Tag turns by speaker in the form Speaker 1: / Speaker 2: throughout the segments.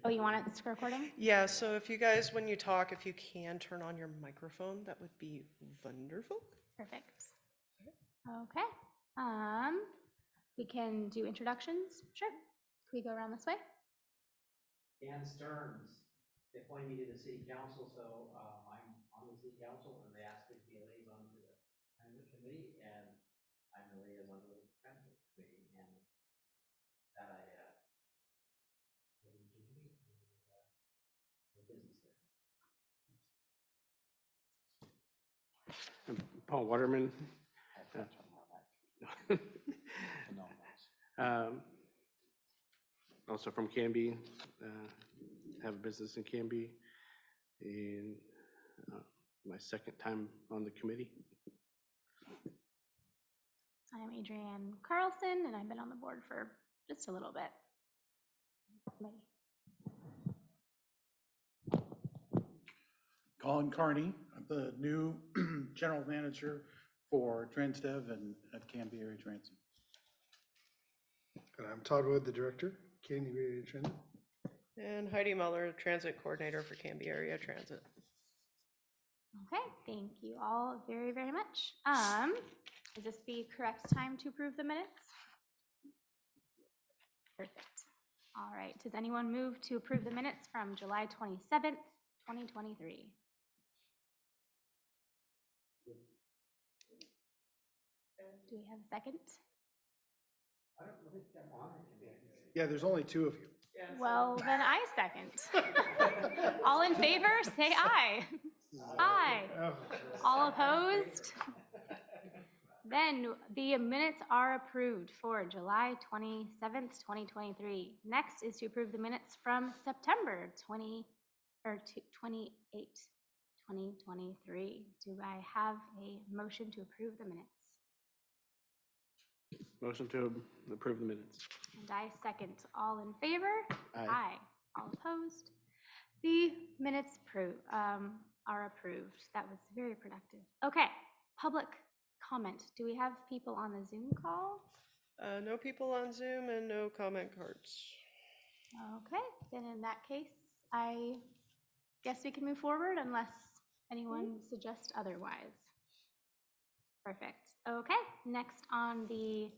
Speaker 1: Oh, you want it recording?
Speaker 2: Yeah, so if you guys, when you talk, if you can turn on your microphone, that would be wonderful.
Speaker 1: Perfect. Okay. We can do introductions. Sure. Can we go around this way?
Speaker 3: Dan Stearns, they appointed me to the city council, so I'm on the city council, and they asked me to be a liaison to the transit committee, and I'm the liaison to the transit committee, and that I the business there.
Speaker 4: Paul Waterman. Also from Canby, have a business in Canby, and my second time on the committee.
Speaker 1: I'm Adrienne Carlson, and I've been on the board for just a little bit.
Speaker 5: Colin Carney, I'm the new general manager for Transdev and at Canby Area Transit.
Speaker 6: And I'm Todd Wood, the director, Canby Area Transit.
Speaker 2: And Heidi Muller, transit coordinator for Canby Area Transit.
Speaker 1: Okay, thank you all very, very much. Is this the correct time to approve the minutes? Perfect. All right, does anyone move to approve the minutes from July 27th, 2023? Do we have a second?
Speaker 3: I don't really think I'm on it.
Speaker 6: Yeah, there's only two of you.
Speaker 1: Well, then I second. All in favor, say aye. Aye. All opposed? Then the minutes are approved for July 27th, 2023. Next is to approve the minutes from September 28th, 2023. Do I have a motion to approve the minutes?
Speaker 4: Motion to approve the minutes.
Speaker 1: And I second. All in favor?
Speaker 4: Aye.
Speaker 1: All opposed? The minutes are approved. That was very productive. Okay, public comment. Do we have people on the Zoom call?
Speaker 2: No people on Zoom and no comment cards.
Speaker 1: Okay, then in that case, I guess we can move forward unless anyone suggests otherwise. Perfect. Okay, next on the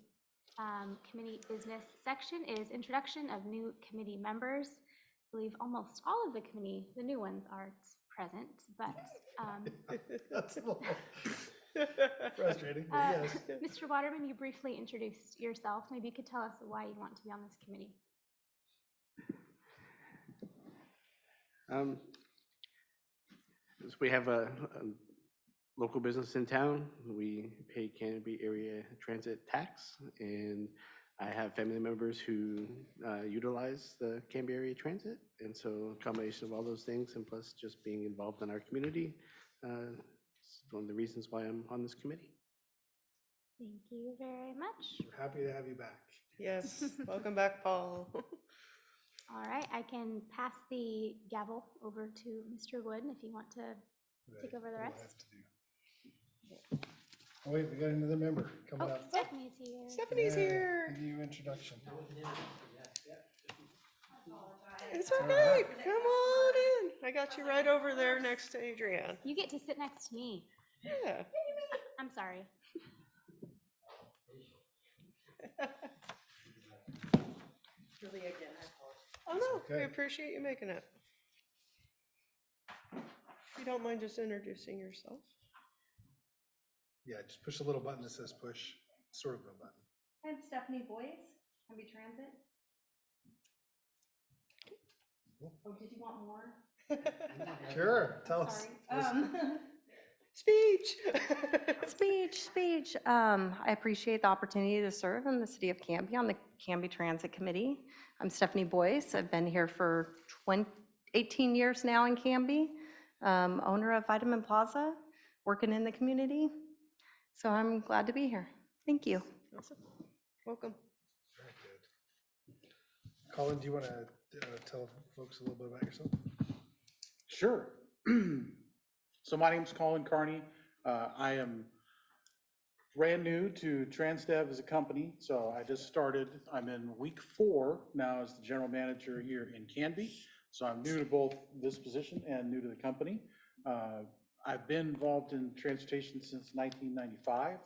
Speaker 1: committee business section is introduction of new committee members. I believe almost all of the committee, the new ones, are present, but
Speaker 6: That's a little frustrating, but yes.
Speaker 1: Mr. Waterman, you briefly introduced yourself. Maybe you could tell us why you want to be on this committee.
Speaker 4: We have a local business in town. We pay Canby Area Transit tax, and I have family members who utilize the Canby Area Transit, and so a combination of all those things, and plus just being involved in our community, is one of the reasons why I'm on this committee.
Speaker 1: Thank you very much.
Speaker 6: We're happy to have you back.
Speaker 2: Yes, welcome back, Paul.
Speaker 1: All right, I can pass the gavel over to Mr. Wood if you want to take over the
Speaker 6: What do I have
Speaker 1: rest.
Speaker 6: to do? Oh wait, we got another member coming
Speaker 1: Oh,
Speaker 6: up.
Speaker 1: Stephanie's here.
Speaker 2: Stephanie's
Speaker 6: Yeah,
Speaker 2: here.
Speaker 6: Give you introduction.
Speaker 2: It's okay, come on in. I got you right over there next to Adrienne.
Speaker 1: You get to sit next to me.
Speaker 2: Yeah.
Speaker 1: I'm sorry.
Speaker 2: Really again, oh no, we
Speaker 6: okay.
Speaker 2: appreciate you making it. If you don't mind just introducing yourself.
Speaker 6: Yeah, just push the little button that says push, sort of a button.
Speaker 7: I'm Stephanie Boyce, Canby Transit. Oh, did you want more?
Speaker 6: Sure, tell us.
Speaker 7: Sorry.
Speaker 2: Speech.
Speaker 7: Speech. I appreciate the opportunity to serve in the city of Canby on the Canby Transit Committee. I'm Stephanie Boyce. I've been here for 18 years now in Canby, owner of Vitamin Plaza, working in the community. So I'm glad to be here. Thank you.
Speaker 2: Awesome. Welcome.
Speaker 6: Very good. Colin, do you want to tell folks a little bit about yourself?
Speaker 5: Sure. So my name's Colin Carney. I am brand new to Transdev as a company, so I just started. I'm in week 4 now as the general manager here in Canby. So I'm new to both this position and new to the company. I've been involved in transportation since 1995.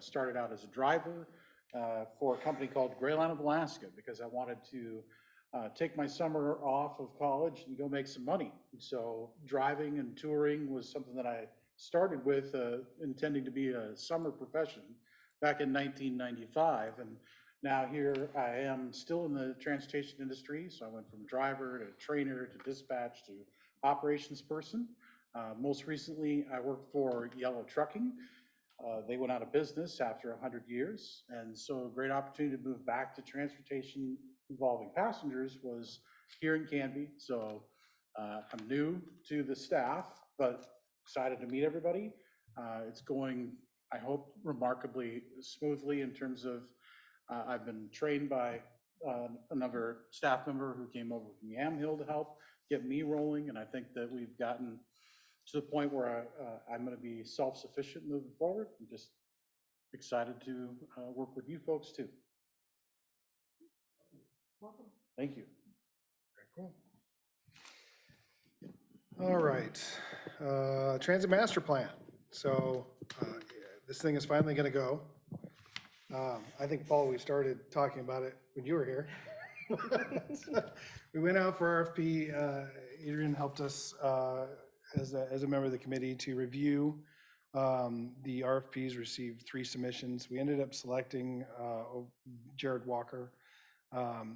Speaker 5: Started out as a driver for a company called Greyline of Alaska because I wanted to take my summer off of college and go make some money. So driving and touring was something that I started with, intending to be a summer profession back in 1995. And now here I am still in the transportation industry. So I went from driver to trainer to dispatch to operations person. Most recently, I worked for Yellow Trucking. They went out of business after 100 years. And so a great opportunity to move back to transportation involving passengers was here in Canby. So I'm new to the staff, but excited to meet everybody. It's going, I hope, remarkably smoothly in terms of I've been trained by another staff member who came over from Yamhill to help get me rolling. And I think that we've gotten to the point where I'm going to be self-sufficient moving forward. I'm just excited to work with you folks too.
Speaker 1: Welcome.
Speaker 5: Thank you.
Speaker 6: Very cool. All right, Transit Master Plan. So this thing is finally gonna go. I think, Paul, we started talking about it when you were here. We went out for RFP. Adrian helped us as a member of the committee to review the RFPs, received 3 submissions. We ended up selecting Jared Walker.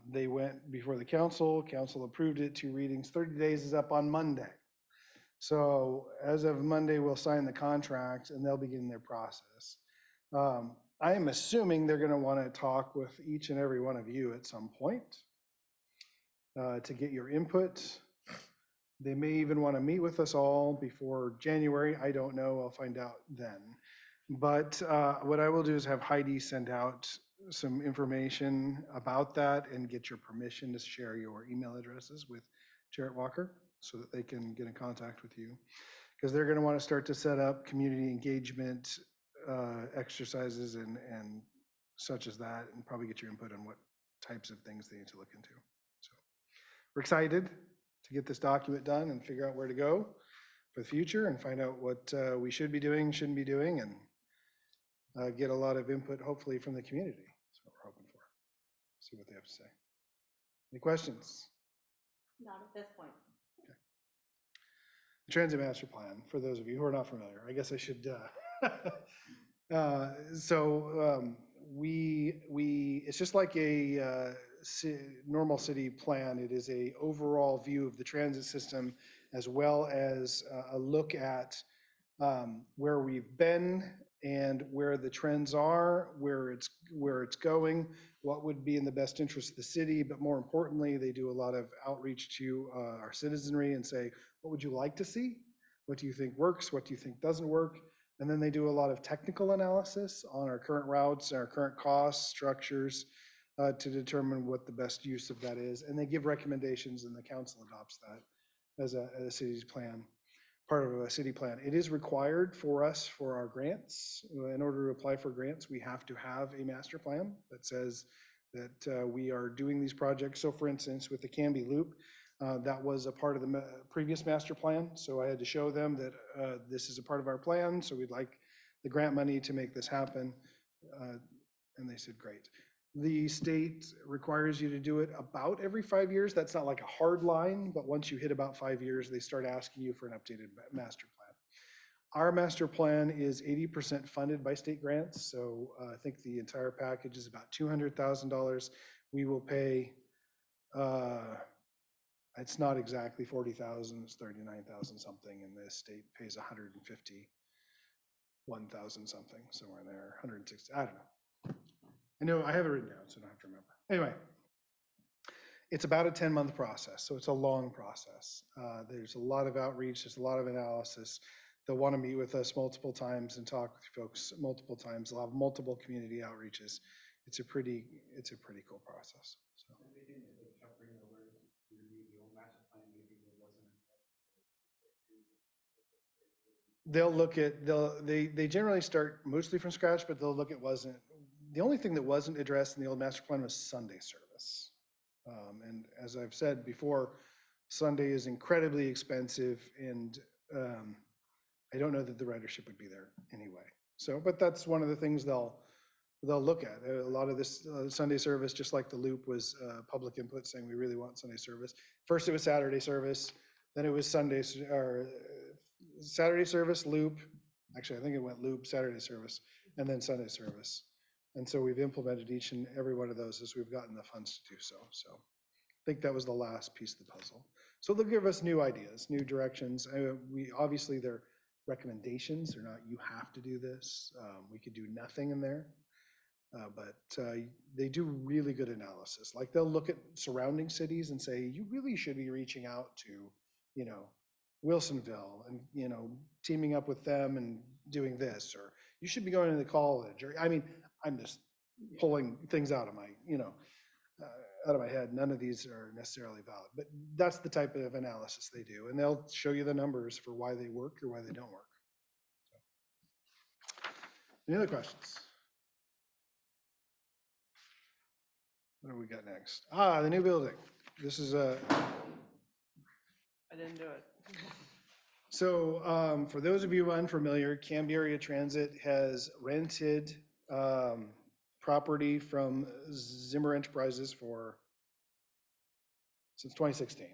Speaker 6: They went before the council approved it, 2 readings. 30 days is up on Monday. So as of Monday, we'll sign the contract and they'll begin their process. I am assuming they're gonna wanna talk with each and every one of you at some point to get your input. They may even wanna meet with us all before January. I don't know, I'll find out then. But what I will do is have Heidi send out some information about that and get your permission to share your email addresses with Jarrett Walker so that they can get in contact with you. Because they're going to want to start to set up community engagement exercises and such as that, and probably get your input on what types of things they need to look into. So we're excited to get this document done and figure out where to go for the future and find out what we should be doing, shouldn't be doing, and get a lot of input, hopefully, from the community. That's what we're hoping for. See what they have to say. Any questions?
Speaker 7: Not at this point.
Speaker 6: The Transit Master Plan, for those of you who are not familiar, I guess I should, it's just like a normal city plan. It is a overall view of the transit system, as well as a look at where we've been and where the trends are, where it's going, what would be in the best interest of the city. But more importantly, they do a lot of outreach to our citizenry and say, what would you like to see? What do you think works? What do you think doesn't work? And then they do a lot of technical analysis on our current routes, our current costs, structures, to determine what the best use of that is. And they give recommendations, and the council adopts that as a city's plan, part of a city plan. It is required for us for our grants. In order to apply for grants, we have to have a master plan that says that we are doing these projects. So for instance, with the Canby Loop, that was a part of the previous master plan. So I had to show them that this is a part of our plan. So we'd like the grant money to make this happen. And they said, great. The state requires you to do it about every 5 years. That's not like a hard line, but once you hit about 5 years, they start asking you for an updated master plan. Our master plan is 80% funded by state grants. So I think the entire package is about $200,000. We will pay, it's not exactly 40,000, it's 39,000 something, and the state pays 151,000 something, somewhere in there, 160, I don't know. I know, I have it written down, so I don't have to remember. Anyway, it's about a 10-month process, so it's a long process. There's a lot of outreach, there's a lot of analysis. They'll want to meet with us multiple times and talk with folks multiple times. They'll have multiple community outreaches. It's a pretty cool process. So. They'll look at, they generally start mostly from scratch, but they'll look at the only thing that wasn't addressed in the old master plan was Sunday service. And as I've said before, Sunday is incredibly expensive, and I don't know that the ridership would be there anyway. So, but that's one of the things they'll look at. A lot of this Sunday service, just like the Loop, was public input saying we really want Sunday service. First, it was Saturday service, then it was Saturday service, Loop. Actually, I think it went Loop, Saturday service, and then Sunday service. And so we've implemented each and every one of those as we've gotten the funds to do so. So I think that was the last piece of the puzzle. So they'll give us new ideas, new directions. We obviously, they're recommendations. They're not, you have to do this. We could do nothing in there. But they do really good analysis. Like they'll look at surrounding cities and say, you really should be reaching out to, you know, Wilsonville and, you know, teaming up with them and doing this, or you should be going to the college. Or, I mean, I'm just pulling things out of my, you know, out of my head. None of these are necessarily valid, but that's the type of analysis they do. And they'll show you the numbers for why they work or why they don't work. So, any other questions? What do we got next? The new building. This is
Speaker 2: I didn't do it.
Speaker 6: so for those of you unfamiliar, Canby Area Transit has rented property from Zimmer Enterprises since 2016.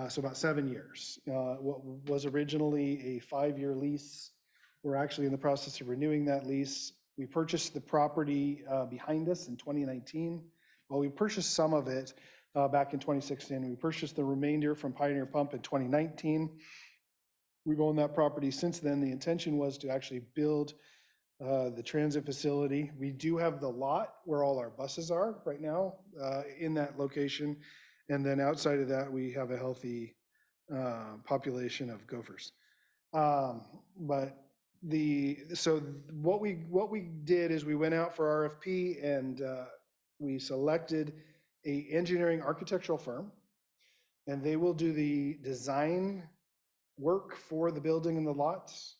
Speaker 6: So about 7 years. What was originally a 5-year lease, we're actually in the process of renewing that lease. We purchased the property behind us in 2019. Well, we purchased some of it back in 2016. We purchased the remainder from Pioneer Pump in 2019. We've owned that property since then. The intention was to actually build the transit facility. We do have the lot where all our buses are right now in that location. And then outside of that, we have a healthy population of gophers. So what we did is we went out for RFP and we selected a engineering architectural firm, and they will do the design work for the building and the lots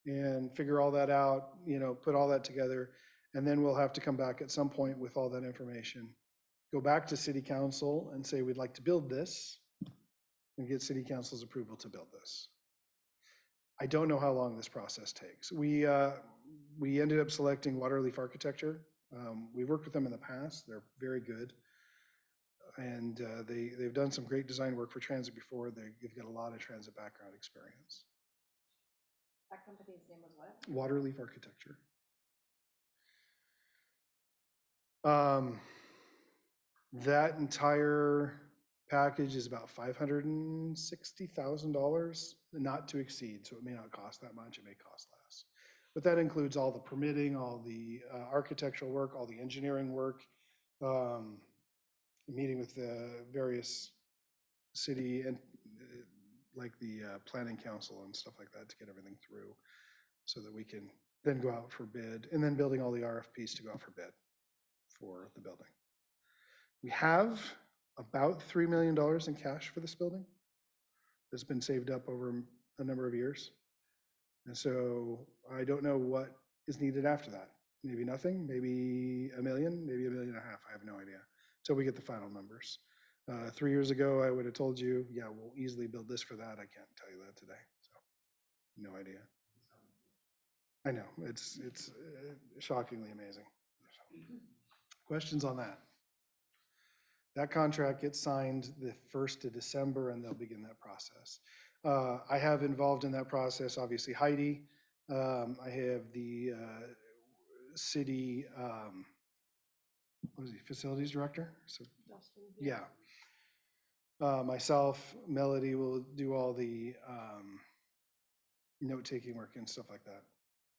Speaker 6: and figure all that out, you know, put all that together. And then we'll have to come back at some point with all that information, go back to city council and say, we'd like to build this, and get city council's approval to build this. I don't know how long this process takes. We ended up selecting Waterleaf Architecture. We've worked with them in the past. They're very good. And they've done some great design work for transit before. They've got a lot of transit background experience.
Speaker 7: That company's name was what?
Speaker 6: Waterleaf Architecture. That entire package is about $560,000, not to exceed. So it may not cost that much, it may cost less. But that includes all the permitting, all the architectural work, all the engineering work, meeting with the various city and like the planning council and stuff like that to get everything through so that we can then go out for bid, and then building all the RFPs to go out for bid for the building. We have about $3 million in cash for this building that's been saved up over a number of years. And so I don't know what is needed after that. Maybe nothing, maybe $1 million, maybe $1.5 million. I have no idea until we get the final numbers. 3 years ago, I would have told you, yeah, we'll easily build this for that. I can't tell you that today. So no idea. I know, it's shockingly amazing. So, questions on that? That contract gets signed the 1st of December and they'll begin that process. I have involved in that process, obviously Heidi. I have the city, what is he, facilities director? So,
Speaker 2: Dustin,
Speaker 6: yeah. Myself, Melody will do all the note-taking work and stuff like that.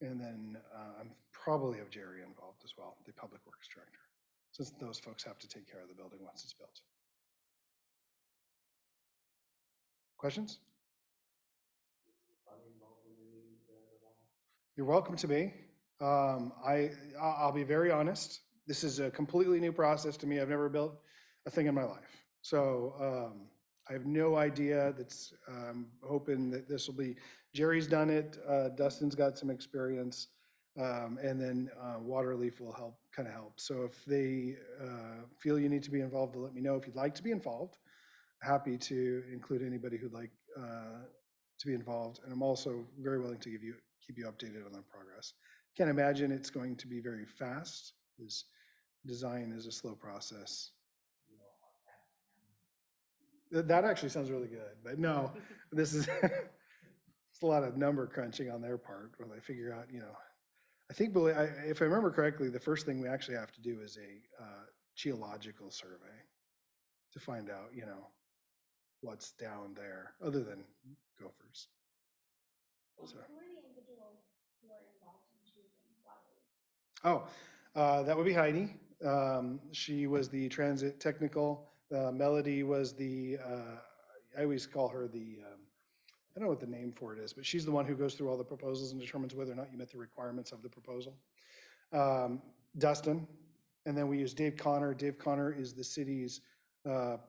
Speaker 6: And then I'm probably have Jerry involved as well, the public works director, since those folks have to take care of the building once it's built. Questions? You're welcome to me. I'll be very honest. This is a completely new process to me. I've never built a thing in my life. So I have no idea. I'm hoping that this will be, Jerry's done it, Dustin's got some experience, and then Waterleaf will help, kind of help. So if they feel you need to be involved, let me know. If you'd like to be involved, happy to include anybody who'd like to be involved. And I'm also very willing to keep you updated on the progress. Can't imagine it's going to be very fast, because design is a slow process. That actually sounds really good, but no, this is, it's a lot of number crunching on their part where they figure out, I think, if I remember correctly, the first thing we actually have to do is a geological survey to find out, what's down there, other than gophers. So.
Speaker 1: Who are the individuals who are involved in choosing Waterloo?
Speaker 6: That would be Heidi. She was the transit technical. Melody was the, I always call her the, I don't know what the name for it is, but she's the one who goes through all the proposals and determines whether or not you met the requirements of the proposal. Dustin, and then we use Dave Connor. Dave Connor is the city's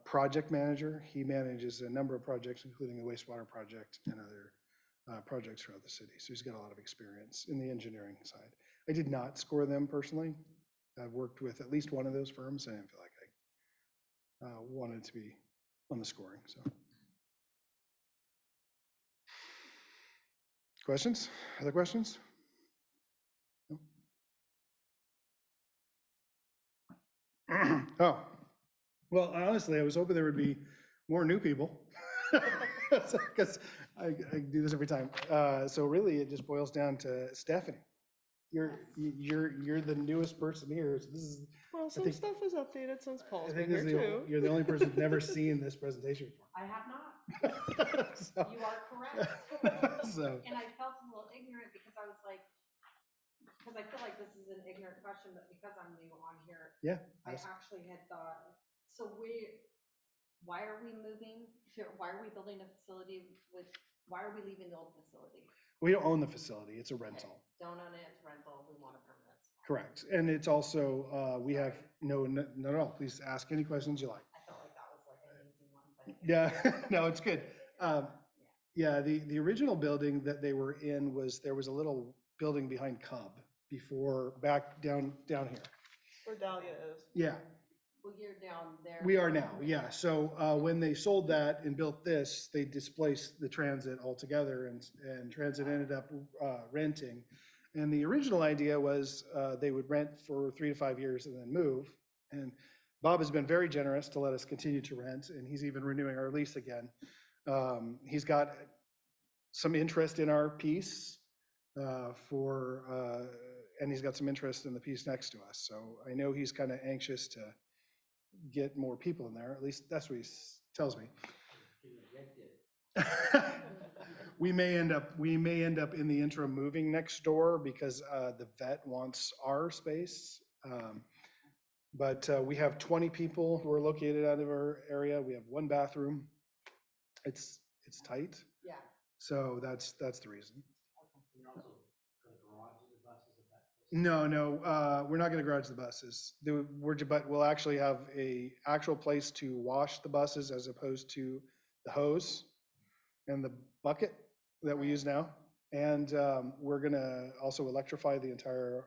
Speaker 6: project manager. He manages a number of projects, including the wastewater project and other projects throughout the city. So he's got a lot of experience in the engineering side. I did not score them personally. I've worked with at least one of those firms, and I feel like I wanted to be on the scoring. So, questions? Other questions? No? Oh, well, honestly, I was hoping there would be more new people, because I do this every time. So really, it just boils down to Stephanie. You're the newest person here. So this is.
Speaker 2: Well, some
Speaker 6: think-
Speaker 2: stuff is updated since Paul's
Speaker 6: I
Speaker 2: been
Speaker 6: think
Speaker 2: here too.
Speaker 6: you're the only person who's never seen this presentation
Speaker 8: I have not.
Speaker 6: before. So-
Speaker 8: You are correct.
Speaker 6: So,
Speaker 8: And I felt a little ignorant because I was like, because I feel like this is an ignorant question, but because I'm new on here,
Speaker 6: yeah,
Speaker 8: I
Speaker 6: that's-
Speaker 8: actually had thought, so why are we moving? Why are we building a facility why are we leaving the old facility?
Speaker 6: we don't own the facility. It's a rental.
Speaker 8: Don't own it, it's rental, we want a permanent.
Speaker 6: Correct. And it's also, we have, no, please ask any questions you like.
Speaker 8: I felt like that was like an easy one, but.
Speaker 6: Yeah, no, it's good. Yeah, the original building that they were in there was a little building behind Cub before, back down here.
Speaker 2: Where Dahlia is.
Speaker 6: Yeah,
Speaker 8: Well, you're down there.
Speaker 6: we are now, yeah. So when they sold that and built this, they displaced the transit altogether, and transit ended up renting. And the original idea was they would rent for 3 to 5 years and then move. And Bob has been very generous to let us continue to rent, and he's even renewing our lease again. He's got some interest in our piece and he's got some interest in the piece next to us. So I know he's kind of anxious to get more people in there. At least that's what he tells me. We may end up in the interim moving next door because the vet wants our space. But we have 20 people who are located out of our area. We have 1 bathroom. It's tight.
Speaker 8: Yeah.
Speaker 6: So that's the reason.
Speaker 3: You're also gonna garage the buses at that place?
Speaker 6: No, we're not gonna garage the buses. But we'll actually have a actual place to wash the buses as opposed to the hose and the bucket that we use now. And we're gonna also electrify the entire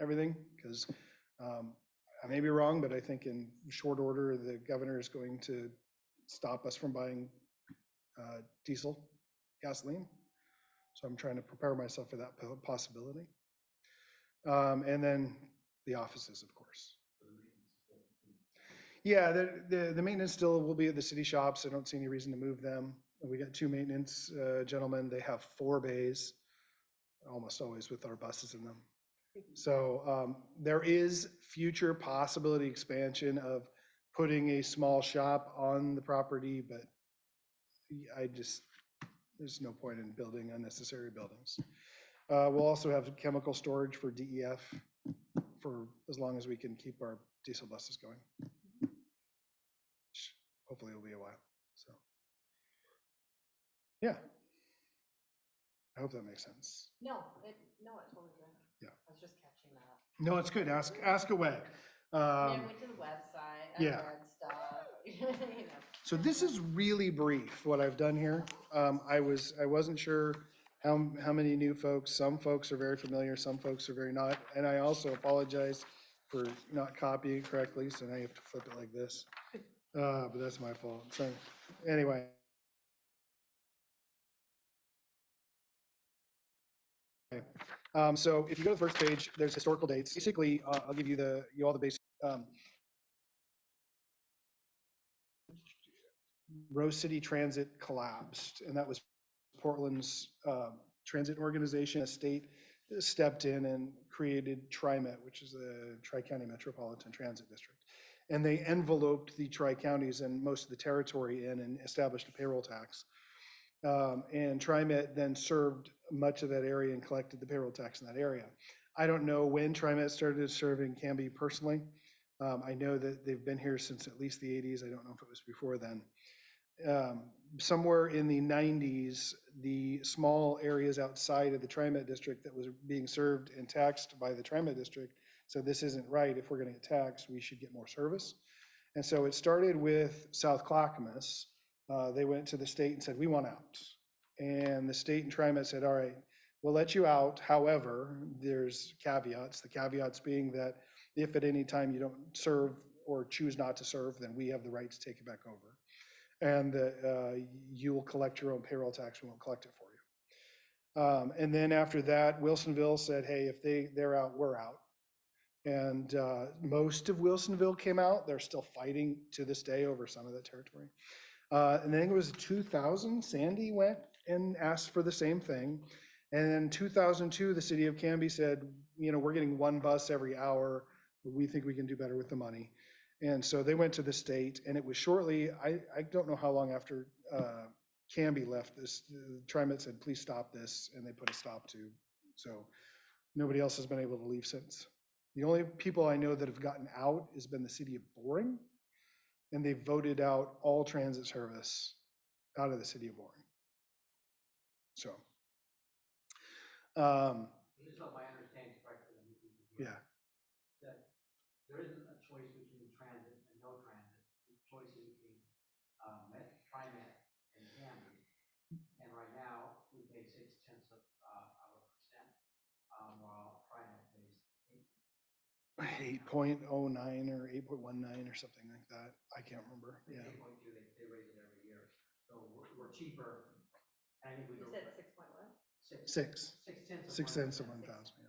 Speaker 6: everything, because I may be wrong, but I think in short order, the governor is going to stop us from buying diesel gasoline. So I'm trying to prepare myself for that possibility. And then the offices, of course. Yeah, the maintenance still will be at the city shops. I don't see any reason to move them. We got 2 maintenance gentlemen. They have 4 bays, almost always with our buses in them. So there is future possibility expansion of putting a small shop on the property, but there's no point in building unnecessary buildings. We'll also have chemical storage for DEF for as long as we can keep our diesel buses going. Hopefully it'll be a while, so. Yeah. I hope that makes sense.
Speaker 8: No, it totally did.
Speaker 6: Yeah.
Speaker 8: I was just catching that.
Speaker 6: No, it's good. Ask away.
Speaker 8: I went to the website, I
Speaker 6: yeah.
Speaker 8: read stuff, you know.
Speaker 6: So this is really brief, what I've done here. I wasn't sure how many new folks. Some folks are very familiar, some folks are very not. And I also apologize for not copying it correctly, so now you have to flip it like this. But that's my fault. So, anyway. So if you go to the first page, there's historical dates. Basically, I'll give you all the basic. Rose City Transit collapsed, and that was Portland's transit organization. The state stepped in and created TriMet, which is the Tri-County Metropolitan Transit District. And they enveloped the tri-counties and most of the territory in and established a payroll tax. And TriMet then served much of that area and collected the payroll tax in that area. I don't know when TriMet started serving Canby personally. I know that they've been here since at least the 80s. I don't know if it was before then. Somewhere in the 90s, the small areas outside of the TriMet district that was being served and taxed by the TriMet district said, this isn't right. If we're going to get taxed, we should get more service. And so it started with South Clackamas. They went to the state and said, we want out. And the state and TriMet said, all right, we'll let you out. However, there's caveats. The caveats being that if at any time you don't serve or choose not to serve, then we have the right to take it back over. And that you will collect your own payroll tax. We won't collect it for you. And then after that, Wilsonville said, hey, if they're out, we're out. And most of Wilsonville came out. They're still fighting to this day over some of that territory. And then it was 2000, Sandy went and asked for the same thing. And in 2002, the city of Canby said, you know, we're getting one bus every hour. We think we can do better with the money. And so they went to the state, and it was shortly, I don't know how long after Canby left this, TriMet said, please stop this, and they put a stop to. So nobody else has been able to leave since. The only people I know that have gotten out has been the city of Boring, and they voted out all transit service out of the city of Boring. So,
Speaker 3: Just so my understanding is correct,
Speaker 6: yeah.
Speaker 3: that there isn't a choice between transit and no transit. The choice is between TriMet and Canby. And right now, we pay 0.6%, while TriMet pays
Speaker 6: 8.09 or 8.19 or something like that. I can't remember. Yeah.
Speaker 3: 8.2. They raise it every year, so we're cheaper. I think we
Speaker 8: You said 6 point what?
Speaker 6: Six.
Speaker 3: 0.6
Speaker 6: 6 cents of 1,000. Yeah.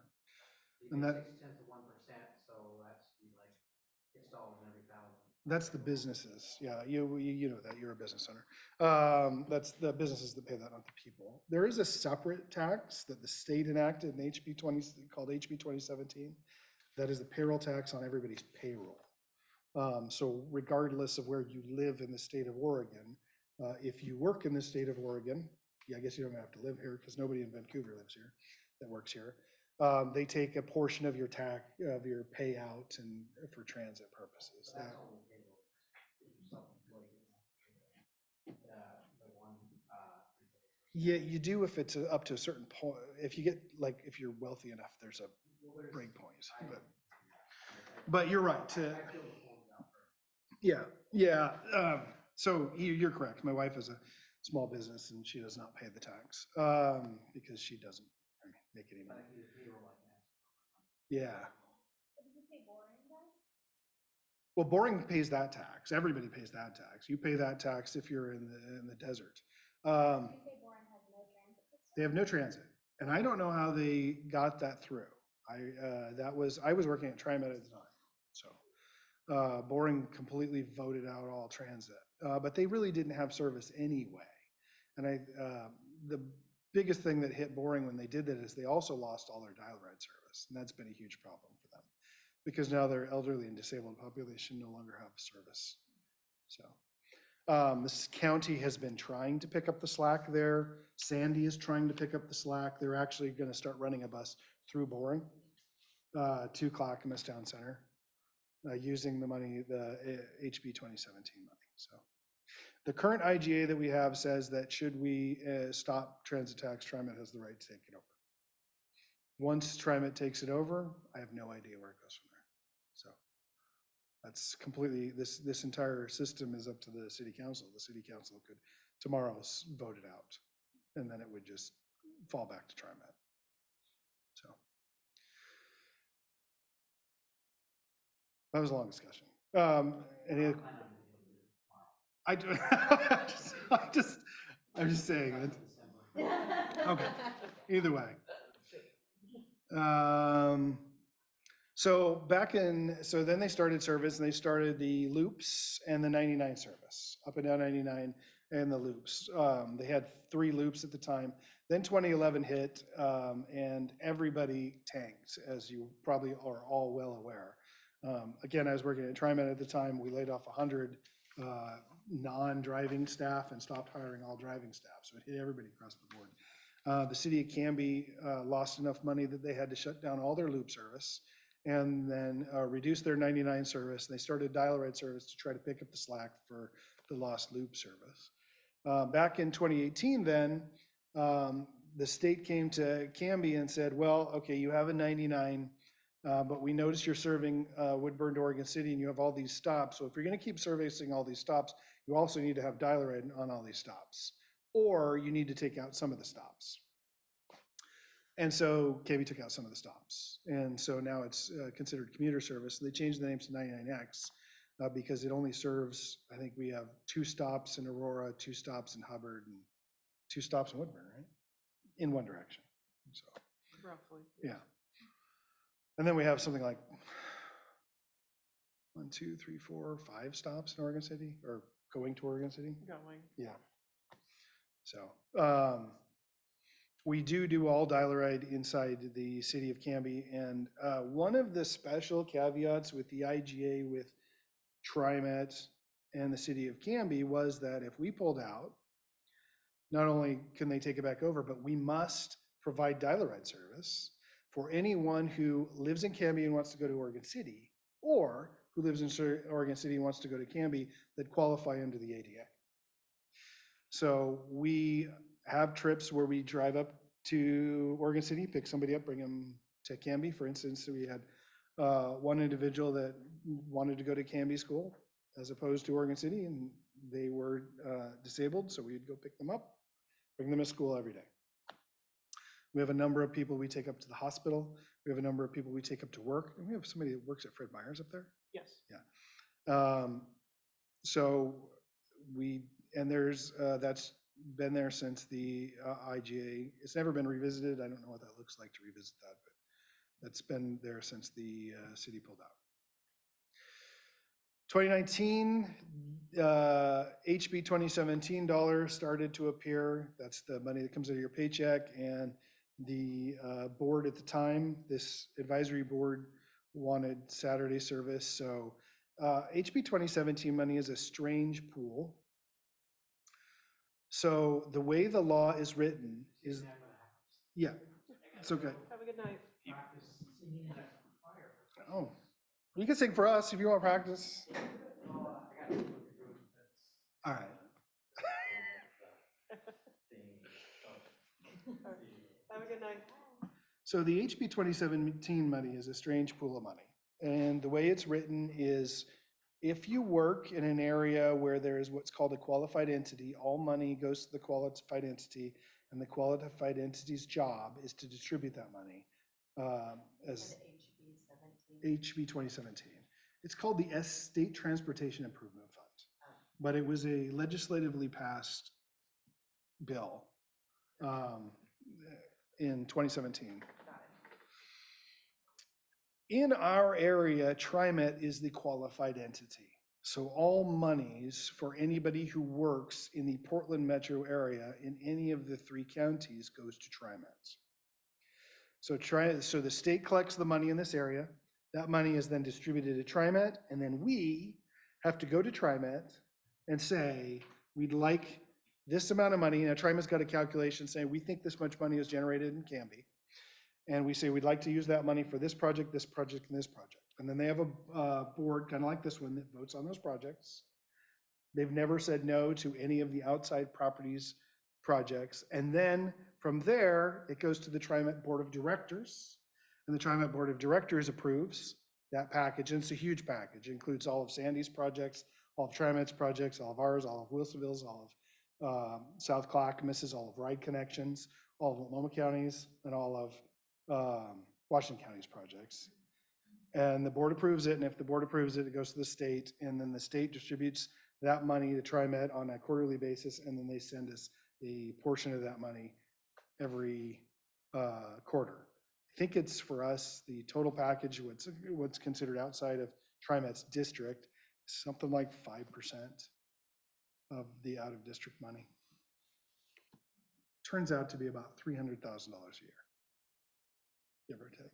Speaker 3: You
Speaker 6: And
Speaker 3: get
Speaker 6: that-
Speaker 3: 0.6%, so that's like $6 every 1,000.
Speaker 6: That's the businesses. Yeah, you know that, you're a business owner. That's the businesses that pay that, not the people. There is a separate tax that the state enacted in HB 20, called HB 2017. That is the payroll tax on everybody's payroll. So regardless of where you live in the state of Oregon, if you work in the state of Oregon, yeah, I guess you don't have to live here because nobody in Vancouver lives here that works here. They take a portion of your payout and for transit purposes.
Speaker 3: That's only payroll. If you're self-employed, the one,
Speaker 6: Yeah, you do if it's up to a certain point. If you get, like, if you're wealthy enough, there's a break point. But you're right.
Speaker 3: I feel the phone's out first.
Speaker 6: Yeah. So you're correct. My wife has a small business and she does not pay the tax because she doesn't make any
Speaker 3: But
Speaker 6: money.
Speaker 3: if you do payroll like that.
Speaker 6: Yeah. Well, Boring pays that tax. Everybody pays that tax. You pay that tax if you're in the desert. They have no transit, and I don't know how they got that through. I was working at TriMet at the time, so Boring completely voted out all transit, but they really didn't have service anyway. And the biggest thing that hit Boring when they did that is they also lost all their dial ride service, and that's been a huge problem for them because now their elderly and disabled population no longer have service. So. This county has been trying to pick up the slack there. Sandy is trying to pick up the slack. They're actually going to start running a bus through Boring to Clackamas Town Center using the money, the HB 2017 money. So the current IGA that we have says that should we stop transit tax, TriMet has the right to take it over. Once TriMet takes it over, I have no idea where it goes from there. So. That's completely, this entire system is up to the city council. The city council could tomorrow vote it out, and then it would just fall back to TriMet. So that was a long discussion. Any other- I'm just saying that. Okay, either way. So so then they started service and they started the loops and the 99 service, up and down 99 and the loops. They had 3 loops at the time. Then 2011 hit and everybody tanked, as you probably are all well aware. Again, I was working at TriMet at the time. We laid off 100 non-driving staff and stopped hiring all driving staff. So it hit everybody across the board. The city of Canby lost enough money that they had to shut down all their loop service and then reduce their 99 service. They started dial-a-ride service to try to pick up the slack for the lost loop service. Back in 2018 then, the state came to Canby and said, well, okay, you have a 99, but we notice you're serving Woodburn to Oregon City and you have all these stops. So if you're gonna keep servicing all these stops, you also need to have dial-a-ride on all these stops, or you need to take out some of the stops. And so Canby took out some of the stops. And so now it's considered commuter service. They changed the name to 99X because it only serves, I think we have 2 stops in Aurora, 2 stops in Hubbard, and 2 stops in Woodburn, right? In one direction, so.
Speaker 2: Roughly.
Speaker 6: Yeah. And then we have something like 1, 2, 3, 4, 5 stops in Oregon City, or going to Oregon City.
Speaker 2: Going.
Speaker 6: Yeah. So, we do all dial-a-ride inside the city of Canby, and one of the special caveats with the IGA with TriMet and the city of Canby was that if we pulled out, not only can they take it back over, but we must provide dial-a-ride service for anyone who lives in Canby and wants to go to Oregon City, or who lives in Oregon City and wants to go to Canby that qualify under the ADA. So we have trips where we drive up to Oregon City, pick somebody up, bring them to Canby. For instance, we had one individual that wanted to go to Canby school as opposed to Oregon City, and they were disabled, so we'd go pick them up, bring them to school every day. We have a number of people we take up to the hospital. We have a number of people we take up to work, and we have somebody that works at Fred Meyer's up there.
Speaker 2: Yes.
Speaker 6: Yeah. So there's that's been there since the IGA. It's never been revisited. I don't know what that looks like to revisit that, but that's been there since the city pulled out. 2019, HB 2017 dollars started to appear. That's the money that comes out of your paycheck. And the board at the time, this advisory board, wanted Saturday service. So HB 2017 money is a strange pool. So the way the law is written is, yeah, it's okay.
Speaker 2: Have a good night.
Speaker 3: Practice singing in a choir.
Speaker 6: Oh, you can sing for us if you want to practice. All right.
Speaker 2: Have a good night.
Speaker 6: So the HB 2017 money is a strange pool of money. And the way it's written is if you work in an area where there is what's called a qualified entity, all money goes to the qualified entity, and the qualified entity's job is to distribute that money as HB 2017. It's called the State Transportation Improvement Fund, but it was a legislatively passed bill in 2017. In our area, TriMet is the qualified entity. So all monies for anybody who works in the Portland metro area in any of the 3 counties goes to TriMet. So the state collects the money in this area. That money is then distributed to TriMet, and then we have to go to TriMet and say, we'd like this amount of money. Now TriMet's got a calculation saying, we think this much money is generated in Canby. And we say, we'd like to use that money for this project, and this project. And then they have a board, kind of like this one, that votes on those projects. They've never said no to any of the outside properties projects. And then from there, it goes to the TriMet Board of Directors. And the TriMet Board of Directors approves that package. And it's a huge package. It includes all of Sandy's projects, all of TriMet's projects, all of ours, all of Wilsonville's, all of South Clackamas's, all of Ride Connections, all of Multnomah County's, and all of Washington County's projects. And the board approves it, and if the board approves it, it goes to the state, and then the state distributes that money to TriMet on a quarterly basis, and then they send us a portion of that money every quarter. I think it's for us, the total package, what's considered outside of TriMet's district, something like 5% of the out-of-district money. Turns out to be about $300,000 a year, give or take,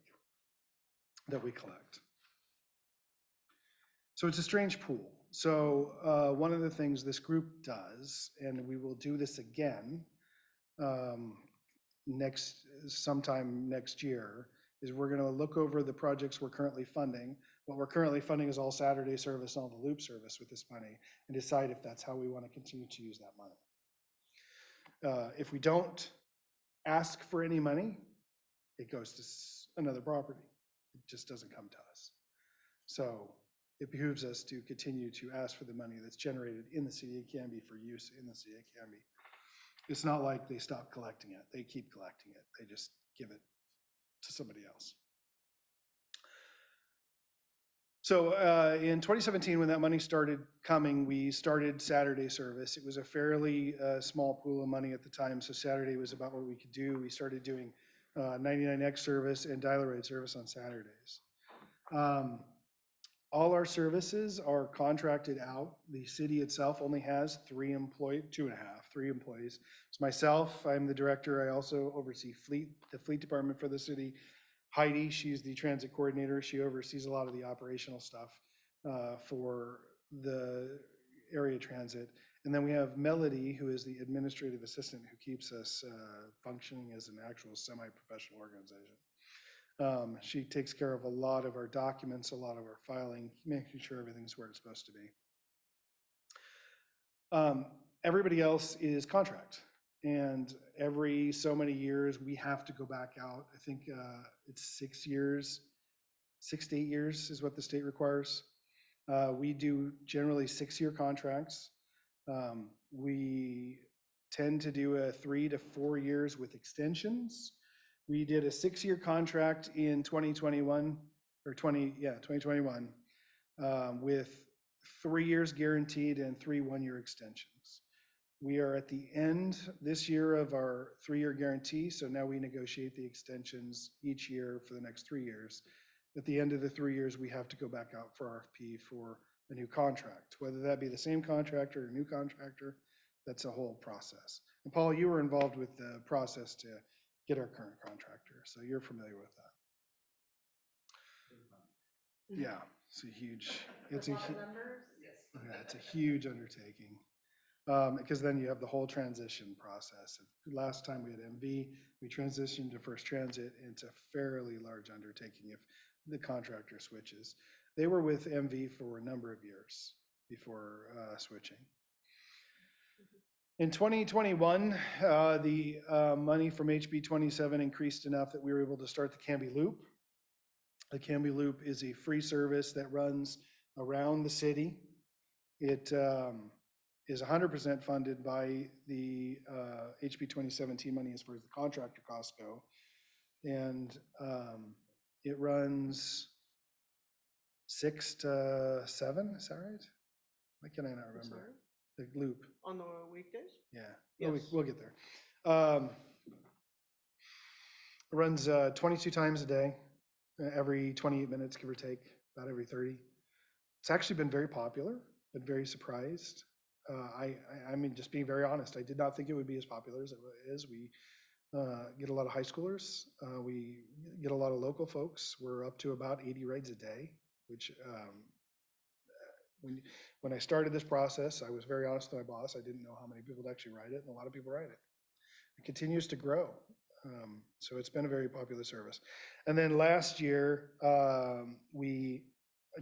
Speaker 6: that we collect. So it's a strange pool. So one of the things this group does, and we will do this again sometime next year, is we're going to look over the projects we're currently funding. What we're currently funding is all Saturday service and all the loop service with this money, and decide if that's how we want to continue to use that money. If we don't ask for any money, it goes to another property. It just doesn't come to us. So it behooves us to continue to ask for the money that's generated in the city of Canby for use in the city of Canby. It's not like they stop collecting it. They keep collecting it. They just give it to somebody else. So in 2017, when that money started coming, we started Saturday service. It was a fairly small pool of money at the time, so Saturday was about what we could do. We started doing 99X service and dial-a-ride service on Saturdays. All our services are contracted out. The city itself only has 3 employees. It's myself, I'm the director. I also oversee the fleet department for the city. Heidi, she's the transit coordinator. She oversees a lot of the operational stuff for the area transit. And then we have Melody, who is the administrative assistant who keeps us functioning as an actual semi-professional organization. She takes care of a lot of our documents, a lot of our filing, making sure everything's where it's supposed to be. Everybody else is contract. And every so many years, we have to go back out. I think it's 6 years, 6 to 8 years is what the state requires. We do generally 6-year contracts. We tend to do a 3 to 4 years with extensions. We did a 6-year contract in 2021, or 2021, with 3 years guaranteed and 3 one-year extensions. We are at the end this year of our 3-year guarantee, so now we negotiate the extensions each year for the next 3 years. At the end of the 3 years, we have to go back out for RFP for a new contract, whether that be the same contractor or a new contractor. That's a whole process. And Paul, you were involved with the process to get our current contractor, so you're familiar with that. Yeah, it's a huge undertaking. Because then you have the whole transition process. Last time we had MV, we transitioned to First Transit, and it's a fairly large undertaking if the contractor switches. They were with MV for a number of years before switching. In 2021, the money from HB 27 increased enough that we were able to start the Canby Loop. The Canby Loop is a free service that runs around the city. It is 100% funded by the HB 2017 money as far as the contractor costs go. And it runs 6 to 7, is that right? Why can I not remember? The loop.
Speaker 2: On the weekdays?
Speaker 6: Yeah,
Speaker 2: Yes.
Speaker 6: we'll get there. It runs 22 times a day, every 28 minutes, give or take, about every 30. It's actually been very popular, been very surprised. I mean, just being very honest, I did not think it would be as popular as it is. We get a lot of high schoolers. We get a lot of local folks. We're up to about 80 rides a day, which when I started this process, I was very honest with my boss. I didn't know how many people would actually ride it, and a lot of people ride it. It continues to grow. So it's been a very popular service. And then last year, we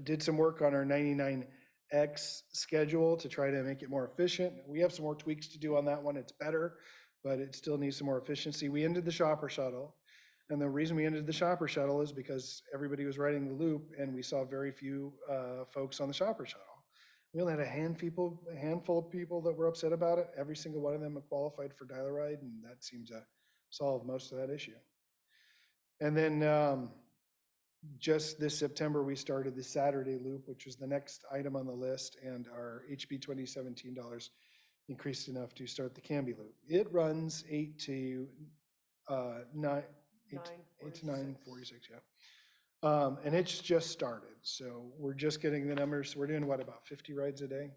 Speaker 6: did some work on our 99X schedule to try to make it more efficient. We have some more tweaks to do on that one. It's better, but it still needs some more efficiency. We ended the shopper shuttle. And the reason we ended the shopper shuttle is because everybody was riding the loop and we saw very few folks on the shopper shuttle. We only had a handful of people that were upset about it. Every single one of them qualified for dial-a-ride, and that seemed to solve most of that issue. And then just this September, we started the Saturday loop, which was the next item on the list, and our HB 2017 dollars increased enough to start the Canby loop. It runs 8 to 9, 8 to 9:46, yeah. And it's just started, so we're just getting the numbers. We're doing what, about 50 rides a day?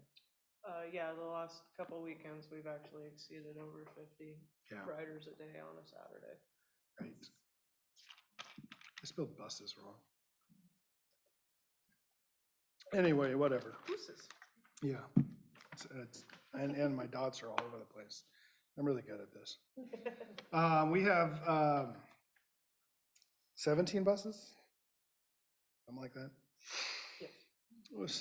Speaker 2: Yeah, the last couple weekends, we've actually exceeded over 50
Speaker 6: Yeah.
Speaker 2: riders a day on a Saturday.
Speaker 6: Right. I spelled buses wrong. Anyway, whatever. Yeah. And my dots are all over the place. I'm really good at this. We have 17 buses, something like that.
Speaker 2: Yes.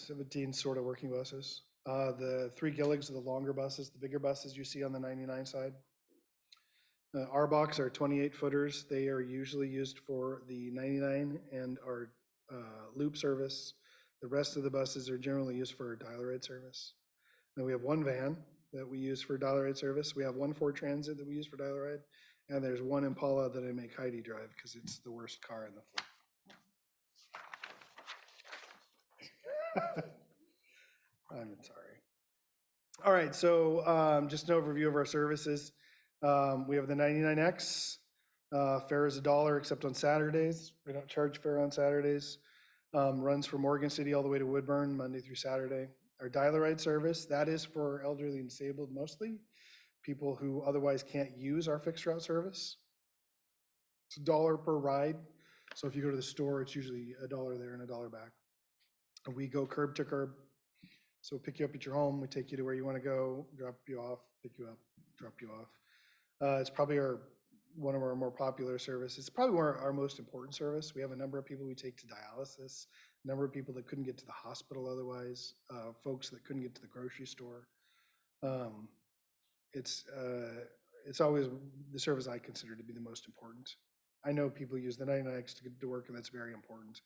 Speaker 6: 17 sort of working buses. The 3 Gilligs are the longer buses, the bigger buses you see on the 99 side. Our box are 28 footers. They are usually used for the 99 and our loop service. The rest of the buses are generally used for our dial ride service. Then we have 1 van that we use for dial ride service. We have 1 Ford Transit that we use for dial ride. And there's 1 Impala that I make Heidi drive because it's the worst car in the fleet. I'm sorry. All right, so just an overview of our services. We have the 99X. Fare is $1 except on Saturdays. We don't charge fare on Saturdays. Runs from Morgan City all the way to Woodburn, Monday through Saturday. Our dial-a-ride service, that is for elderly and disabled mostly, people who otherwise can't use our fixed route service. It's $1 per ride. So if you go to the store, it's usually $1 there and $1 back. And we go curb to curb. So we'll pick you up at your home, we take you to where you want to go, drop you off, pick you up, drop you off. It's probably one of our more popular services. It's probably our most important service. We have a number of people we take to dialysis, a number of people that couldn't get to the hospital otherwise, folks that couldn't get to the grocery store. It's always the service I consider to be the most important. I know people use the 99X to get to work, and that's very important,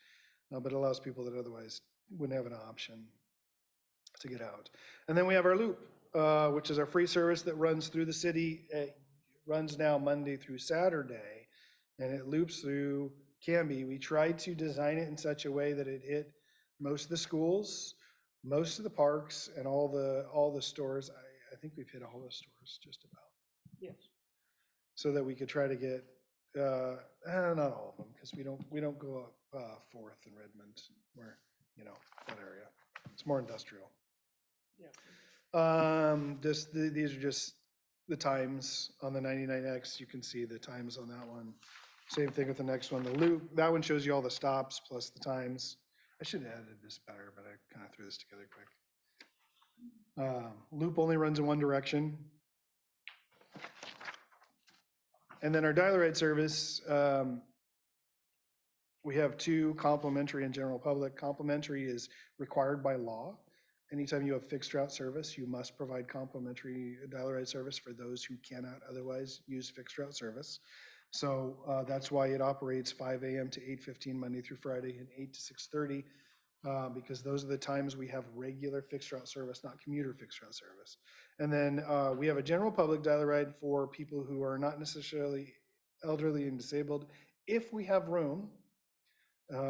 Speaker 6: but it allows people that otherwise wouldn't have an option to get out. And then we have our loop, which is our free service that runs through the city. It runs now Monday through Saturday, and it loops through Canby. We tried to design it in such a way that it hit most of the schools, most of the parks, and all the stores. I think we've hit all the stores just about.
Speaker 2: Yes.
Speaker 6: So that we could try to get, not all of them, because we don't go up 4th and Redmond, where, that area. It's more industrial.
Speaker 2: Yeah.
Speaker 6: These are just the times on the 99X. You can see the times on that one. Same thing with the next one, the loop. That one shows you all the stops plus the times. I should have added this better, but I kind of threw this together quick. Loop only runs in one direction. And then our dial-a-ride service, we have 2, complimentary and general public. Complimentary is required by law. Anytime you have fixed route service, you must provide complimentary dial-a-ride service for those who cannot otherwise use fixed route service. So that's why it operates 5 a.m. to 8:15 Monday through Friday and 8 to 6:30, because those are the times we have regular fixed route service, not commuter fixed route service. And then we have a general public dial-a-ride for people who are not necessarily elderly and disabled. If we have room,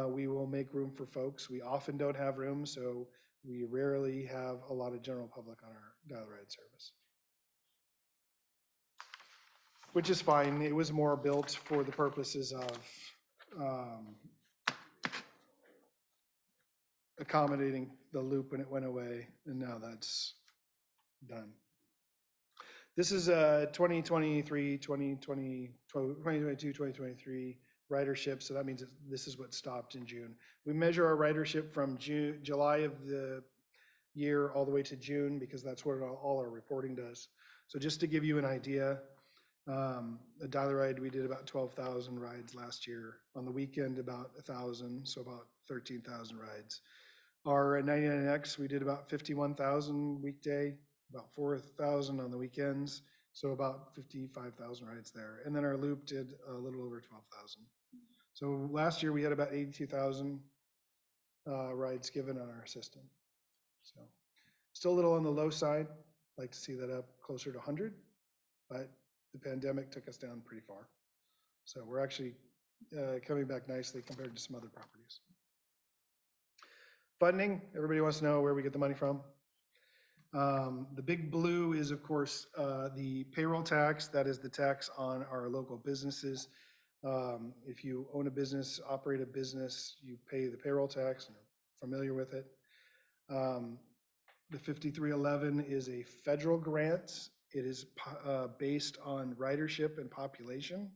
Speaker 6: we will make room for folks. We often don't have room, so we rarely have a lot of general public on our dial-a-ride service. Which is fine. It was more built for the purposes of accommodating the loop when it went away, and now that's done. This is 2023, 2022, 2023 ridership, so that means this is what stopped in June. We measure our ridership from July of the year all the way to June, because that's what all our reporting does. So just to give you an idea, a dial-a-ride, we did about 12,000 rides last year. On the weekend, about 1,000, so about 13,000 rides. Our 99X, we did about 51,000 weekday, about 4,000 on the weekends, so about 55,000 rides there. And then our loop did a little over 12,000. So last year we had about 82,000 rides given on our system. So still a little on the low side. Like to see that up closer to 100, but the pandemic took us down pretty far. So we're actually coming back nicely compared to some other properties. Funding, everybody wants to know where we get the money from. The big blue is, of course, the payroll tax. That is the tax on our local businesses. If you own a business, operate a business, you pay the payroll tax, and are familiar with it. The 5311 is a federal grant. It is based on ridership and population.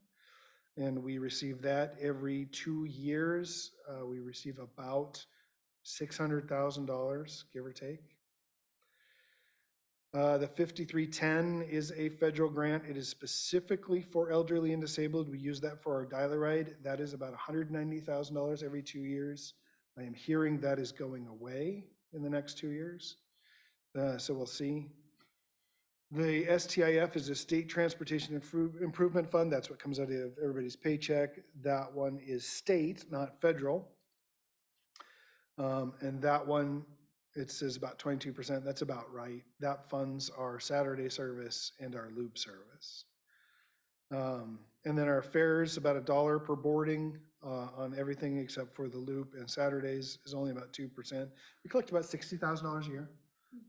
Speaker 6: And we receive that every 2 years. We receive about $600,000, give or take. The 5310 is a federal grant. It is specifically for elderly and disabled. We use that for our Dial-A-Ride. That is about $190,000 every 2 years. I am hearing that is going away in the next 2 years. So we'll see. The STIF is a State Transportation Improvement Fund. That's what comes out of everybody's paycheck. That one is state, not federal. And that one, it says about 22%. That's about right. That funds our Saturday service and our loop service. And then our fares, about $1 per boarding on everything except for the loop, and Saturdays is only about 2%. We collect about $60,000 a year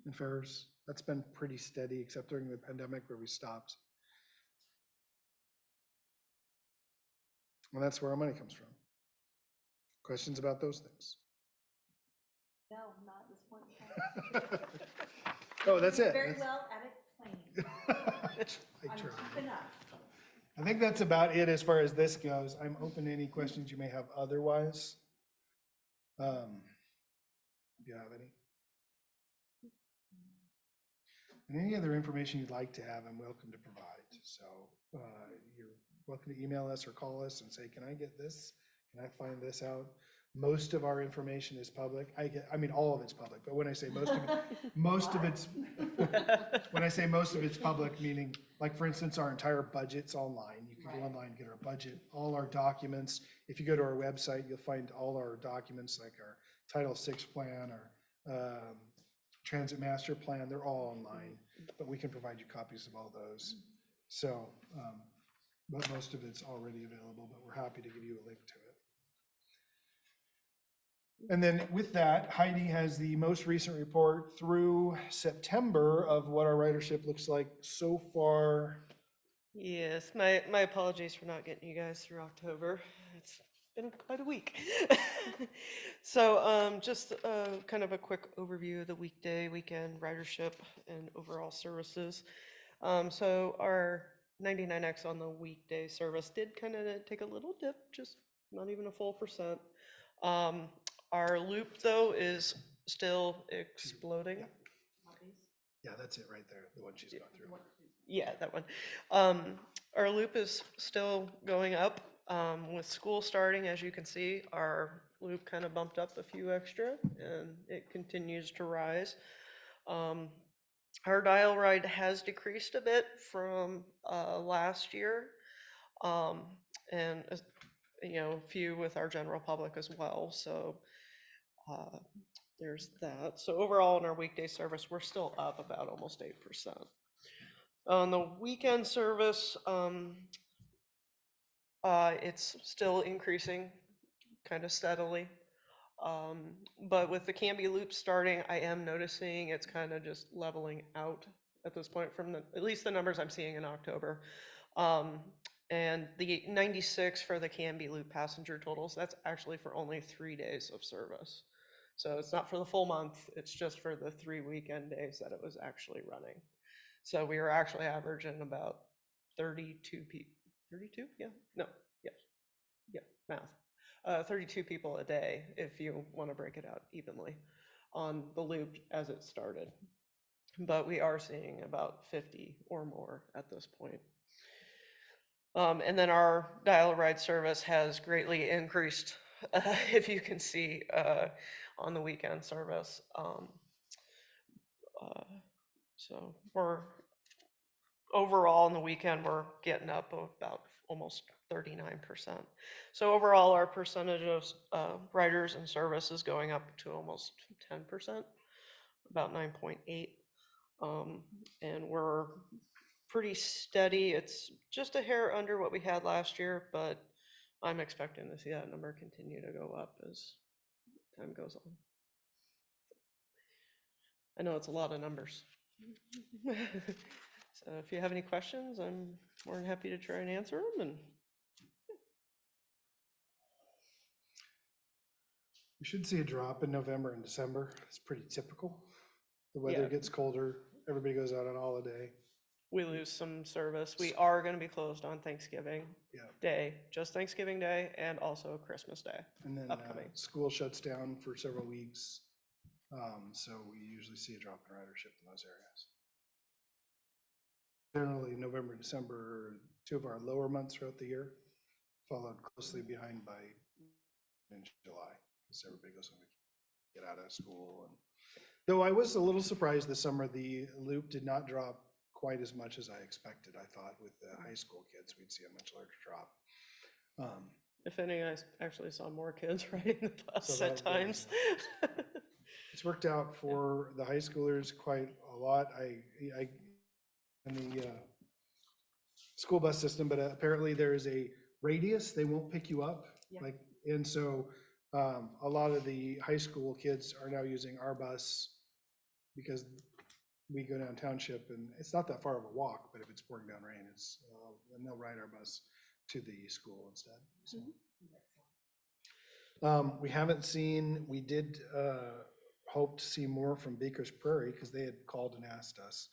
Speaker 6: in fares. That's been pretty steady, except during the pandemic where we stopped. And that's where our money comes from. Questions about those things?
Speaker 8: No, not at this point.
Speaker 6: Oh, that's it.
Speaker 8: Very
Speaker 6: That's-
Speaker 8: well at explaining.
Speaker 6: I
Speaker 8: I'm
Speaker 6: tried.
Speaker 8: keeping up.
Speaker 6: I think that's about it as far as this goes. I'm open to any questions you may have otherwise. Do you have any? And any other information you'd like to have, I'm welcome to provide. So you're welcome to email us or call us and say, can I get this? Can I find this out? Most of our information is public. I mean, all of it's public, but when I say most of it, when I say most of it's public, meaning, like, for instance, our entire budget's online. You can go online and get our budget, all our documents. If you go to our website, you'll find all our documents, like our Title VI plan, our Transit Master Plan. They're all online, but we can provide you copies of all those. So, but most of it's already available, but we're happy to give you a link to it. And then with that, Heidi has the most recent report through September of what our ridership looks like so far.
Speaker 2: Yes, my apologies for not getting you guys through October. It's been quite a week. So just kind of a quick overview of the weekday, weekend ridership and overall services. So our 99X on the weekday service did kind of take a little dip, just not even a full percent. Our loop, though, is still exploding.
Speaker 6: Yeah, that's it right there, the one she's gone through.
Speaker 2: Yeah, that one. Our loop is still going up. With school starting, as you can see, our loop kind of bumped up a few extra, and it continues to rise. Our Dial-A-Ride has decreased a bit from last year, and you know, a few with our general public as well. So there's that. So overall in our weekday service, we're still up about almost 8%. On the weekend service, it's still increasing kind of steadily. But with the Canby Loop starting, I am noticing it's kind of just leveling out at this point from at least the numbers I'm seeing in October. And the 96 for the Canby Loop passenger totals, that's actually for only 3 days of service. So it's not for the full month, it's just for the 3 weekend days that it was actually running. So we were actually averaging about 32 people, 32? Yeah, no, yes, yeah, math. 32 people a day, if you want to break it out evenly, on the loop as it started. But we are seeing about 50 or more at this point. And then our Dial-A-Ride service has greatly increased, if you can see, on the weekend service. So we're overall on the weekend, we're getting up about almost 39%. So overall, our percentage of riders and service is going up to almost 10%, about 9.8. And we're pretty steady. It's just a hair under what we had last year, but I'm expecting to see that number continue to go up as time goes on. I know it's a lot of numbers. So if you have any questions, I'm more than happy to try and answer them. And
Speaker 6: We should see a drop in November and December. It's pretty typical. The weather
Speaker 2: Yeah.
Speaker 6: gets colder, everybody goes out on holiday.
Speaker 2: we lose some service. We are going to be closed on Thanksgiving
Speaker 6: Yeah.
Speaker 2: Day, just Thanksgiving Day, and also Christmas Day.
Speaker 6: And then
Speaker 2: Upcoming.
Speaker 6: school shuts down for several weeks. So we usually see a drop in ridership in those areas. Generally, November and December are two of our lower months throughout the year, followed closely behind by in July, because everybody goes home to get out of school. And though I was a little surprised this summer, the loop did not drop quite as much as I expected. I thought with the high school kids, we'd see a much larger drop.
Speaker 2: If any, I actually saw more kids riding the bus
Speaker 6: So
Speaker 2: at
Speaker 6: that was
Speaker 2: times.
Speaker 6: It's worked out for the high schoolers quite a lot. In the school bus system, but apparently there is a radius, they won't pick you up.
Speaker 8: Yeah.
Speaker 6: Like, and so a lot of the high school kids are now using our bus because we go down township and it's not that far of a walk, but if it's pouring down rain, it's, and they'll ride our bus to the school instead. So. We haven't seen, we did hope to see more from Baker's Prairie because they had called and asked us,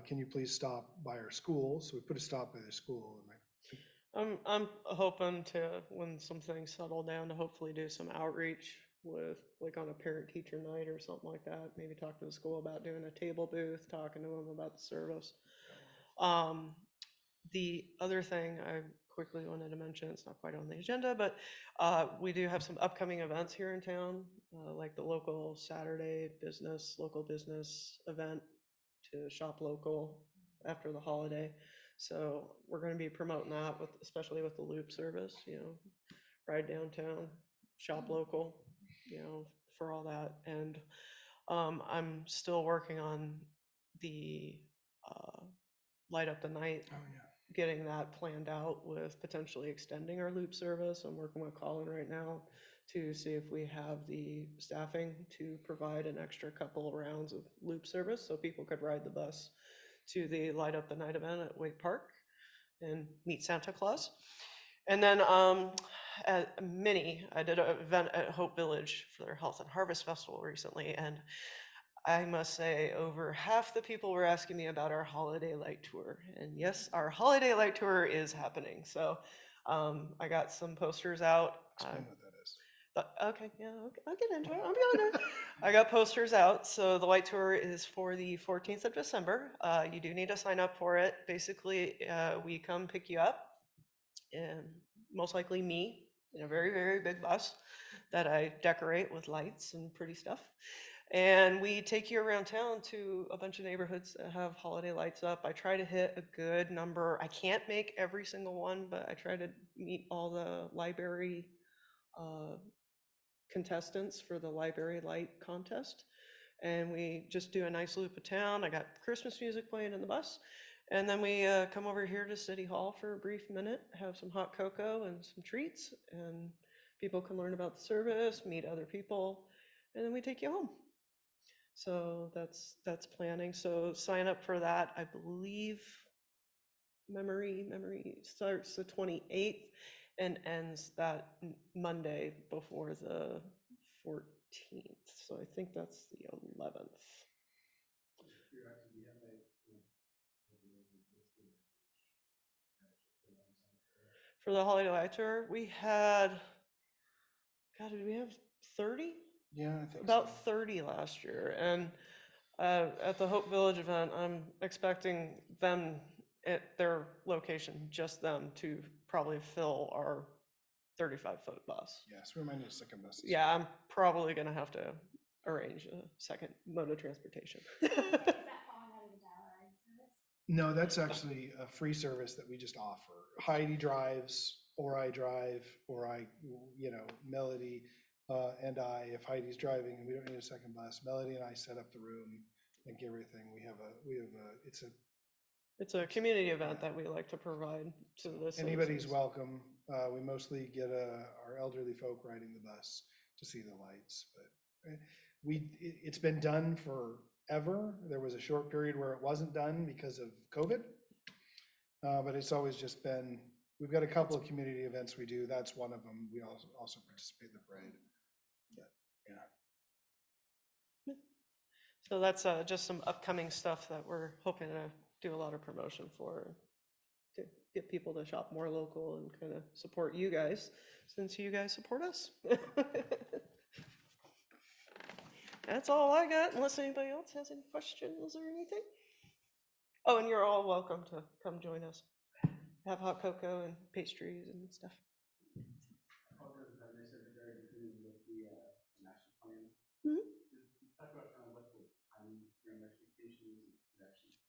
Speaker 6: can you please stop by our school? So we put a stop by the school. And
Speaker 2: I'm hoping to, when some things settle down, to hopefully do some outreach with, like on a parent-teacher night or something like that. Maybe talk to the school about doing a table booth, talking to them about the service. The other thing I quickly wanted to mention, it's not quite on the agenda, but we do have some upcoming events here in town, like the local Saturday local business event to shop local after the holiday. So we're going to be promoting that with, especially with the loop service, ride downtown, shop local, for all that. And I'm still working on the light up the night, getting that planned out with potentially extending our loop service. I'm working with Colin right now to see if we have the staffing to provide an extra couple rounds of loop service so people could ride the bus to the light up the night event at Wake Park and meet Santa Claus. And then at Mini, I did an event at Hope Village for their Health and Harvest Festival recently, and I must say over half the people were asking me about our holiday light tour. And yes, our holiday light tour is happening. So I got some posters out.
Speaker 6: explain what that is.
Speaker 2: Okay, yeah, okay, I'll get into it. I'm beyond it. I got posters out. So the light tour is for the 14th of December. You do need to sign up for it. Basically, we come pick you up, and most likely me, in a very, very big bus that I decorate with lights and pretty stuff. And we take you around town to a bunch of neighborhoods that have holiday lights up. I try to hit a good number. I can't make every single one, but I try to meet all the library contestants for the library light contest. And we just do a nice loop of town. I got Christmas music playing in the bus. And then we come over here to City Hall for a brief minute, have some hot cocoa and some treats, and people can learn about the service, meet other people, and then we take you home. So that's planning. So sign up for that. I believe memory starts the 28th and ends that Monday before the 14th. So I think that's the 11th. For the holiday light tour, we had, God, did we have 30?
Speaker 6: Yeah, I think
Speaker 2: About
Speaker 6: so.
Speaker 2: 30 last year. And at the Hope Village event, I'm expecting them at their location, just them, to probably fill our 35-foot bus.
Speaker 6: Yes, we might need a second bus. this
Speaker 2: Yeah,
Speaker 6: year.
Speaker 2: I'm probably gonna have to arrange a second mode of transportation.
Speaker 6: No, that's actually a free service that we just offer. Heidi drives, or I drive, or Melody and I, if Heidi's driving and we don't need a second bus, Melody and I set up the room and get everything. It's
Speaker 2: It's a community event that we like to provide to the citizens.
Speaker 6: anybody's welcome. We mostly get our elderly folk riding the bus to see the lights, but it's been done forever. There was a short period where it wasn't done because of COVID. But it's always just been, we've got a couple of community events we do. That's one of them. We also participate in the parade. But, yeah.
Speaker 2: So that's just some upcoming stuff that we're hoping to do a lot of promotion for, to get people to shop more local and kind of support you guys, since you guys support us. That's all I got, unless anybody else has any questions or anything. Oh, and you're all welcome to come join us. Have hot cocoa and pastries and stuff. Mhm.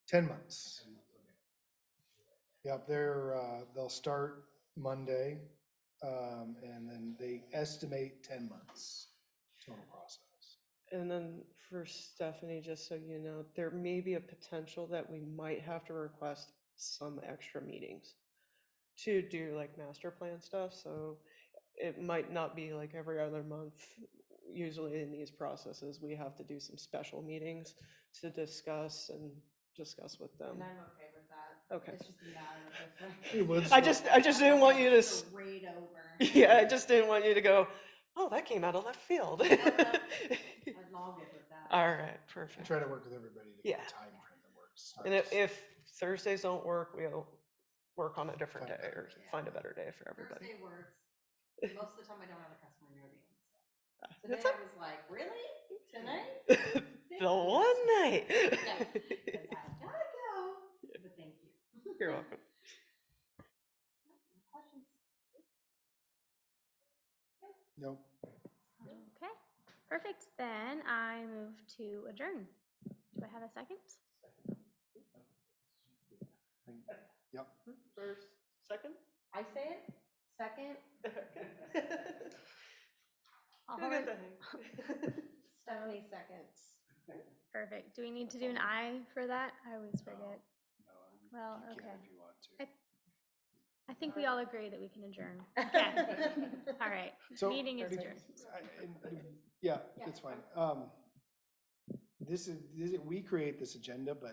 Speaker 6: 10 months. Yep, they'll start Monday, and then they estimate 10 months total process.
Speaker 2: And then for Stephanie, just so you know, there may be a potential that we might have to request some extra meetings to do like master plan stuff. So it might not be like every other month. Usually in these processes, we have to do some special meetings to discuss with them.
Speaker 8: And I'm okay with that.
Speaker 2: Okay.
Speaker 8: It's just a matter of if.
Speaker 6: It was-
Speaker 2: I just didn't want you to,
Speaker 8: Parade over.
Speaker 2: yeah, I just didn't want you to go, oh, that came out of left field.
Speaker 8: I'm all good with that.
Speaker 2: All right,
Speaker 6: I
Speaker 2: perfect.
Speaker 6: try to work with everybody to
Speaker 2: Yeah.
Speaker 6: get a time frame that works.
Speaker 2: And if Thursdays don't work, we'll work on a different
Speaker 6: Find a
Speaker 2: day
Speaker 6: better
Speaker 2: or
Speaker 6: day.
Speaker 2: find a better day for everybody.
Speaker 8: Thursday works. Most of the time I don't have a customer near the end. So.
Speaker 2: That's
Speaker 8: Today I was like, really? Tonight?
Speaker 2: The one night.
Speaker 8: Yeah, 'cause I gotta go, but thank you.
Speaker 2: You're welcome.
Speaker 8: Questions?
Speaker 6: Nope.
Speaker 1: Okay, perfect. Then I move to adjourn. Do I have a second?
Speaker 6: Yep.
Speaker 2: First, second?
Speaker 8: I say it, second,
Speaker 1: All
Speaker 2: You'll
Speaker 1: right.
Speaker 2: get the hang.
Speaker 8: Stephanie seconds.
Speaker 1: Perfect. Do we need to do an I for that? I always forget.
Speaker 6: No,
Speaker 1: Well,
Speaker 6: you can
Speaker 1: okay.
Speaker 6: if you want to.
Speaker 1: I think we all agree that we can adjourn. Okay. All right.
Speaker 6: So,
Speaker 1: Meeting is
Speaker 6: be-
Speaker 1: adjourned.
Speaker 6: Yeah,
Speaker 8: Yeah.
Speaker 6: it's fine. We create this agenda, but